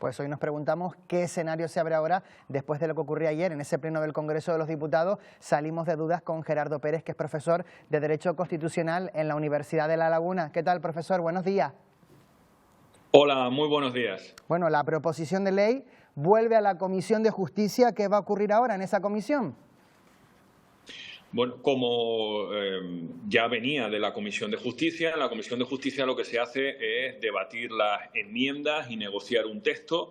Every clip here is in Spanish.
Pues hoy nos preguntamos qué escenario se abre ahora después de lo que ocurrió ayer en ese pleno del Congreso de los Diputados. Salimos de dudas con Gerardo Pérez, que es profesor de Derecho Constitucional en la Universidad de La Laguna. ¿Qué tal, profesor? Buenos días. Hola, muy buenos días. Bueno, la proposición de ley vuelve a la Comisión de Justicia. ¿Qué va a ocurrir ahora en esa comisión? Bueno, como ya venía de la Comisión de Justicia, en la Comisión de Justicia lo que se hace es debatir las enmiendas y negociar un texto.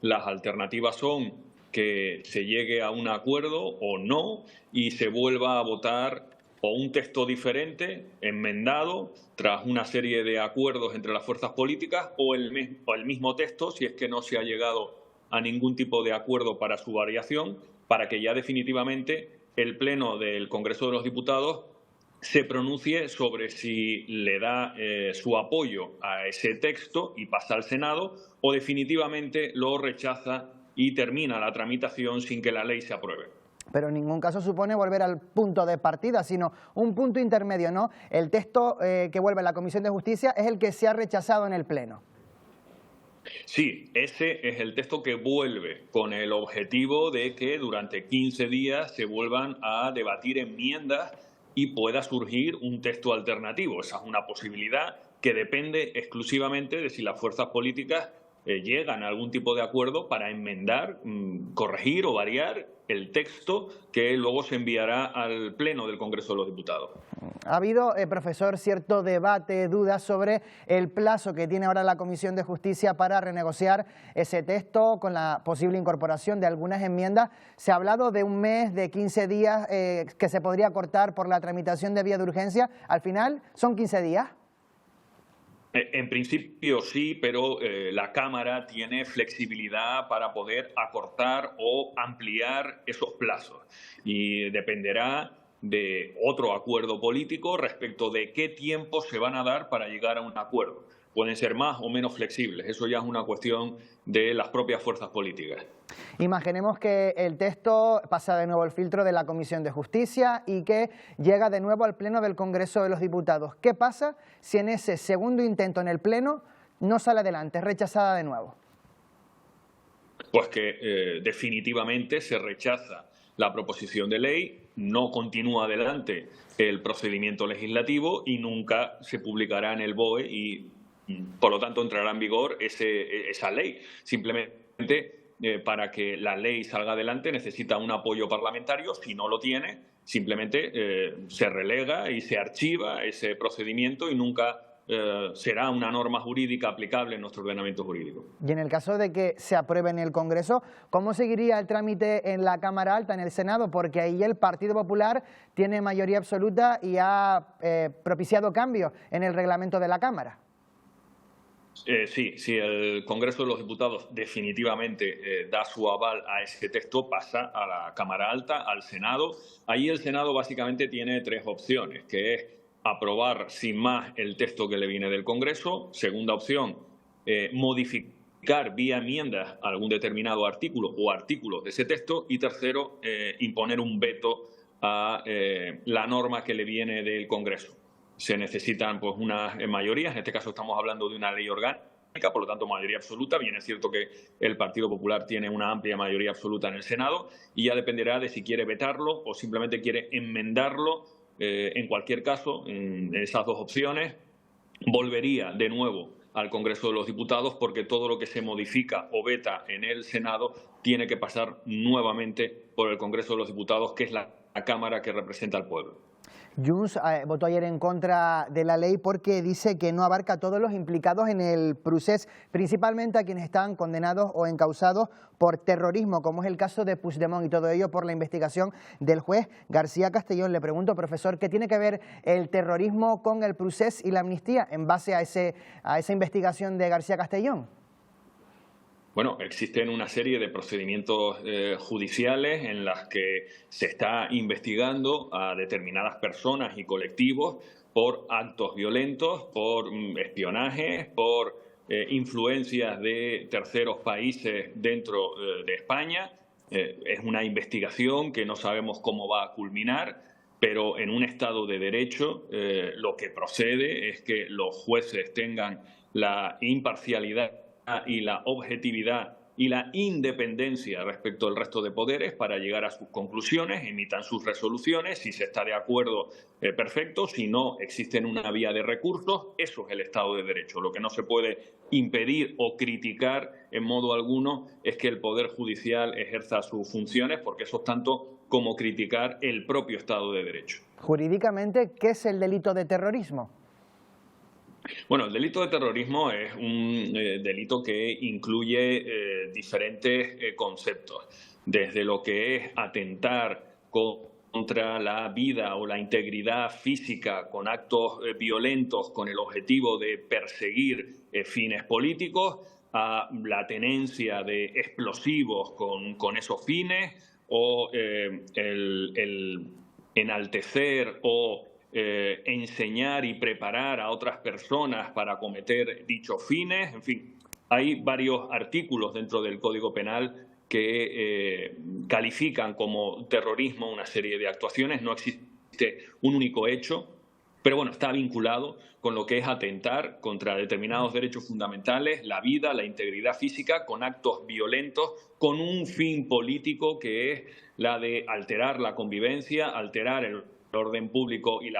Las alternativas son que se llegue a un acuerdo o no y se vuelva a votar o un texto diferente, enmendado, tras una serie de acuerdos entre las fuerzas políticas, o el mismo texto, si es que no se ha llegado a ningún tipo de acuerdo para su variación, para que ya definitivamente el Pleno del Congreso de los Diputados se pronuncie sobre si le da su apoyo a ese texto y pasa al Senado, o definitivamente lo rechaza y termina la tramitación sin que la ley se apruebe. Pero en ningún caso supone volver al punto de partida, sino un punto intermedio, ¿no? El texto que vuelve a la Comisión de Justicia es el que se ha rechazado en el Pleno. Sí, ese es el texto que vuelve, con el objetivo de que durante 15 días se vuelvan a debatir enmiendas y pueda surgir un texto alternativo. Esa es una posibilidad que depende exclusivamente de si las fuerzas políticas llegan a algún tipo de acuerdo para enmendar, corregir o variar el texto que luego se enviará al Pleno del Congreso de los Diputados. Ha habido, profesor, cierto debate, dudas sobre el plazo que tiene ahora la Comisión de Justicia para renegociar ese texto con la posible incorporación de algunas enmiendas. Se ha hablado de un mes, de 15 días que se podría cortar por la tramitación de vía de urgencia. Al final, ¿son 15 días? En principio sí, pero la Cámara tiene flexibilidad para poder acortar o ampliar esos plazos y dependerá de otro acuerdo político respecto de qué tiempo se van a dar para llegar a un acuerdo. Pueden ser más o menos flexibles, eso ya es una cuestión de las propias fuerzas políticas. Imaginemos que el texto pasa de nuevo el filtro de la Comisión de Justicia y que llega de nuevo al Pleno del Congreso de los Diputados. ¿Qué pasa si en ese segundo intento en el Pleno no sale adelante, es rechazada de nuevo? Pues que definitivamente se rechaza la proposición de ley, no continúa adelante el procedimiento legislativo y nunca se publicará en el BOE y, por lo tanto, entrará en vigor esa ley. Simplemente para que la ley salga adelante necesita un apoyo parlamentario. Si no lo tiene, simplemente se relega y se archiva ese procedimiento y nunca será una norma jurídica aplicable en nuestro ordenamiento jurídico. Y en el caso de que se apruebe en el Congreso, ¿cómo seguiría el trámite en la Cámara Alta, en el Senado? Porque ahí el Partido Popular tiene mayoría absoluta y ha propiciado cambios en el reglamento de la Cámara. Sí, si el Congreso de los Diputados definitivamente da su aval a ese texto, pasa a la Cámara Alta, al Senado. Ahí el Senado básicamente tiene tres opciones, que es aprobar sin más el texto que le viene del Congreso. Segunda opción, modificar vía enmiendas algún determinado artículo o artículos de ese texto. Y tercero, imponer un veto a la norma que le viene del Congreso. Se necesitan pues unas mayorías, en este caso estamos hablando de una ley orgánica, por lo tanto mayoría absoluta. Bien es cierto que el Partido Popular tiene una amplia mayoría absoluta en el Senado y ya dependerá de si quiere vetarlo o simplemente quiere enmendarlo. En cualquier caso, en esas dos opciones, volvería de nuevo al Congreso de los Diputados porque todo lo que se modifica o veta en el Senado tiene que pasar nuevamente por el Congreso de los Diputados, que es la Cámara que representa al pueblo. Junts votó ayer en contra de la ley porque dice que no abarca a todos los implicados en el procés, principalmente a quienes están condenados o encausados por terrorismo, como es el caso de Puigdemont, y todo ello por la investigación del juez García Castellón. Le pregunto, profesor, ¿qué tiene que ver el terrorismo con el procés y la amnistía en base a esa investigación de García Castellón? Bueno, existen una serie de procedimientos judiciales en las que se está investigando a determinadas personas y colectivos por actos violentos, por espionaje, por influencias de terceros países dentro de España. Es una investigación que no sabemos cómo va a culminar, pero en un Estado de Derecho lo que procede es que los jueces tengan la imparcialidad y la objetividad y la independencia respecto al resto de poderes para llegar a sus conclusiones, emitan sus resoluciones. Si se está de acuerdo, perfecto. Si no, existe una vía de recursos. Eso es el Estado de Derecho. Lo que no se puede impedir o criticar en modo alguno es que el Poder Judicial ejerza sus funciones, porque eso es tanto como criticar el propio Estado de Derecho. Jurídicamente, ¿qué es el delito de terrorismo? Bueno, el delito de terrorismo es un delito que incluye diferentes conceptos, desde lo que es atentar contra la vida o la integridad física con actos violentos con el objetivo de perseguir fines políticos, a la tenencia de explosivos con esos fines, o el enaltecer o enseñar y preparar a otras personas para cometer dichos fines. En fin, hay varios artículos dentro del Código Penal que califican como terrorismo una serie de actuaciones. No existe un único hecho, pero bueno, está vinculado con lo que es atentar contra determinados derechos fundamentales, la vida, la integridad física, con actos violentos, con un fin político que es la de alterar la convivencia, alterar el orden público y el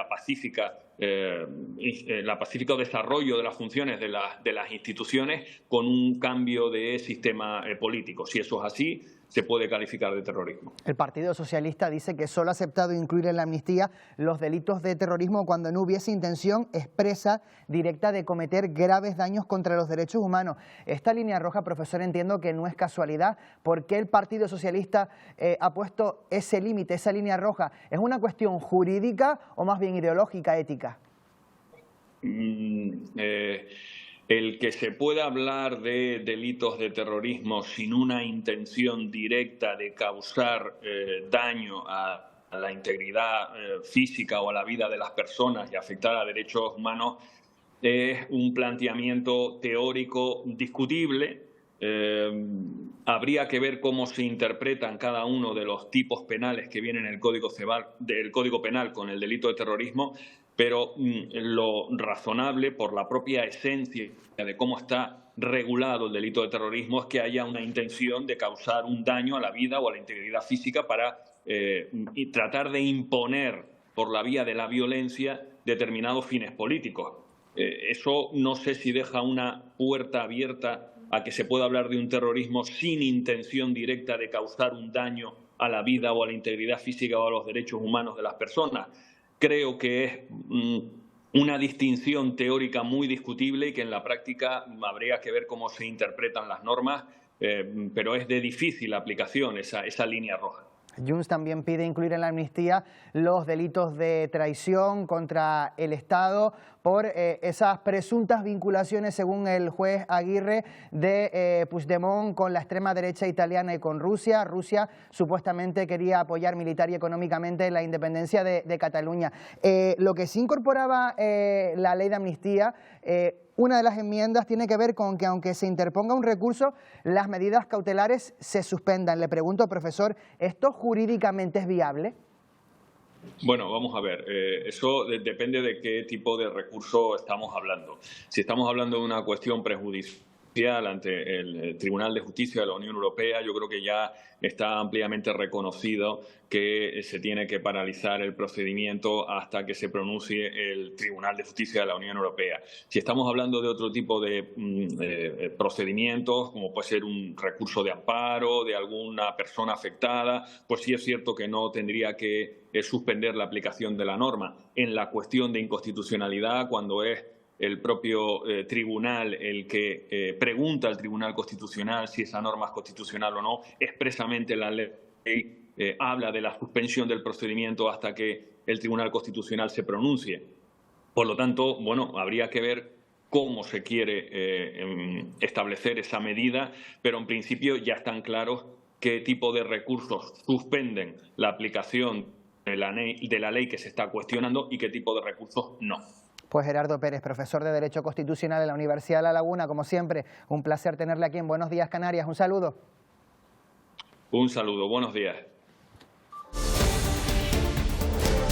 pacífico desarrollo de las funciones de las instituciones con un cambio de sistema político. Si eso es así, se puede calificar de terrorismo. El Partido Socialista dice que solo ha aceptado incluir en la amnistía los delitos de terrorismo cuando no hubiese intención expresa, directa, de cometer graves daños contra los derechos humanos. Esta línea roja, profesor, entiendo que no es casualidad. ¿Por qué el Partido Socialista ha puesto ese límite, esa línea roja? ¿Es una cuestión jurídica o más bien ideológica, ética? El que se pueda hablar de delitos de terrorismo sin una intención directa de causar daño a la integridad física o a la vida de las personas y afectar a derechos humanos es un planteamiento teórico discutible. Habría que ver cómo se interpretan cada uno de los tipos penales que vienen en el Código Penal con el delito de terrorismo, pero lo razonable, por la propia esencia de cómo está regulado el delito de terrorismo, es que haya una intención de causar un daño a la vida o a la integridad física para y tratar de imponer por la vía de la violencia determinados fines políticos. Eso no sé si deja una puerta abierta a que se pueda hablar de un terrorismo sin intención directa de causar un daño a la vida o a la integridad física o a los derechos humanos de las personas. Creo que es una distinción teórica muy discutible y que en la práctica habría que ver cómo se interpretan las normas, pero es de difícil aplicación esa línea roja. Junts también pide incluir en la amnistía los delitos de traición contra el Estado por esas presuntas vinculaciones, según el juez Aguirre, de Puigdemont con la extrema derecha italiana y con Rusia. Rusia supuestamente quería apoyar militar y económicamente la independencia de Cataluña. Lo que sí incorporaba la ley de amnistía, una de las enmiendas tiene que ver con que aunque se interponga un recurso, las medidas cautelares se suspendan. Le pregunto, profesor, ¿esto jurídicamente es viable? Bueno, vamos a ver, eso depende de qué tipo de recurso estamos hablando. Si estamos hablando de una cuestión prejudicial ante el Tribunal de Justicia de la Unión Europea, yo creo que ya está ampliamente reconocido que se tiene que paralizar el procedimiento hasta que se pronuncie el Tribunal de Justicia de la Unión Europea. Si estamos hablando de otro tipo de procedimientos, como puede ser un recurso de amparo de alguna persona afectada, pues sí es cierto que no tendría que suspender la aplicación de la norma. En la cuestión de inconstitucionalidad, cuando es el propio tribunal el que pregunta al Tribunal Constitucional si esa norma es constitucional o no, expresamente la ley habla de la suspensión del procedimiento hasta que el Tribunal Constitucional se pronuncie. Por lo tanto, bueno, habría que ver cómo se quiere establecer esa medida, pero en principio ya están claros qué tipo de recursos suspenden la aplicación de la ley que se está cuestionando y qué tipo de recursos no. Pues Gerardo Pérez, profesor de Derecho Constitucional en la Universidad de La Laguna, como siempre, un placer tenerle aquí en Buenos Días Canarias. Un saludo. Un saludo, buenos días.